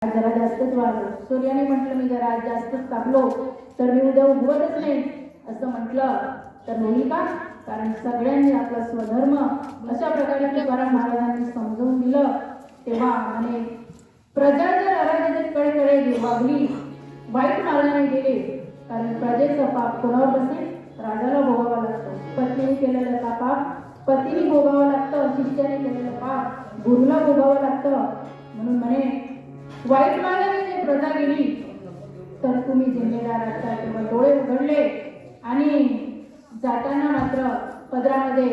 जरा जास्तच वाढलो. सूर्याने म्हटलं मी जरा आज जास्तच तापलो तर मी उद्या उगवतच नाही असं म्हटलं तर होईल का? कारण सगळ्यांनी आपला स्वधर्म अशा प्रकारे तुकाराम महाराजांनी समजून दिलं. तेव्हा म्हणे प्रजा जर अराजकतेकडे वागली, वाईट मार्गाने गेले, कारण प्रजेचं पाप कोणावर बसेल? राजाला भोगावं लागतं. पत्नीने केलेलं पाप पतीने भोगावं लागतं, शिष्याने केलेलं पाप गुरुला भोगावं लागतं. म्हणून म्हणे वाईट मार्गाने जर प्रजा गेली तर तुम्ही जिम्मेदार असता. तेव्हा डोळे उघडले आणि जाताना मात्र पदरामध्ये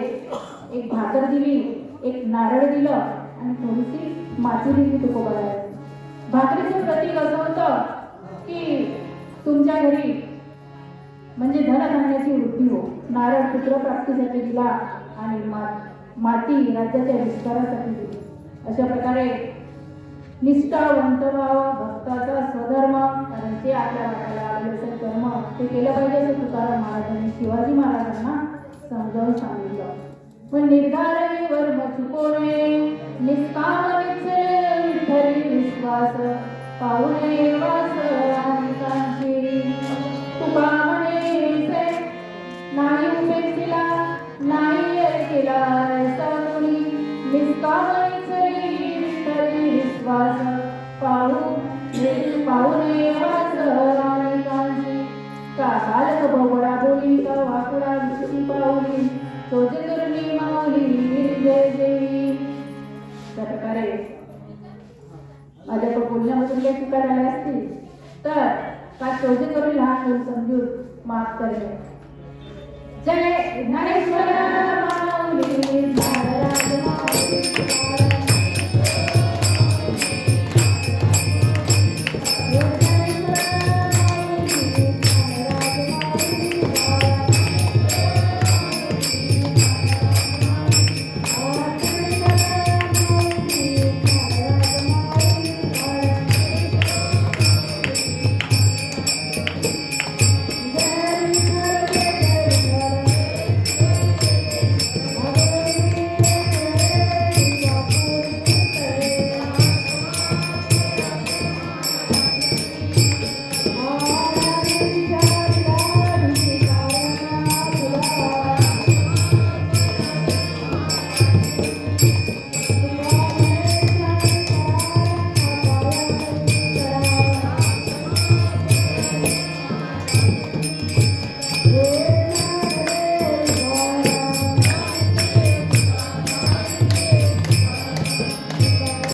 एक भाकर दिली, एक नारळ दिलं आणि थोडीशी माती दिली तुकोबाला. भाकरीचं प्रतीक असं होतं की तुमच्या घरी म्हणजे धनधान्याची वृद्धी हो. नारळ पुत्रप्राप्तीसाठी दिला आणि माती राज्याच्या विस्तारासाठी दिली. अशा प्रकारे निष्ठावंत व्हावा, भक्ताचा स्वधर्म, कारण ते आपल्या वाट्याला आलेलं असेल कर्म ते केलं पाहिजे असं तुकाराम महाराजांनी शिवाजी महाराजांना समजावून सांगितलं. पण निर्धार वर्म चुकोने निष्काम निश्चय विठ्ठली विश्वास पाहुणे वास अनेकांची. तुका म्हणे नाही उपेक्षिला नाही ऐकिला ऐसा कोणी. निष्काम विश्वास पाहुणे वास अनेकांची. का बालक भोवळा बोली का वाकुडा विषयी पाहुली तोचे दुर्मी माऊली जय देवी. त्या प्रकारे माझ्या बोलण्यामधून काही चुका झाल्या असतील तर का शोधे करून लहान मुल समजून माफ करणे. जय ज्ञानेश्वर माऊली महाराज माऊली.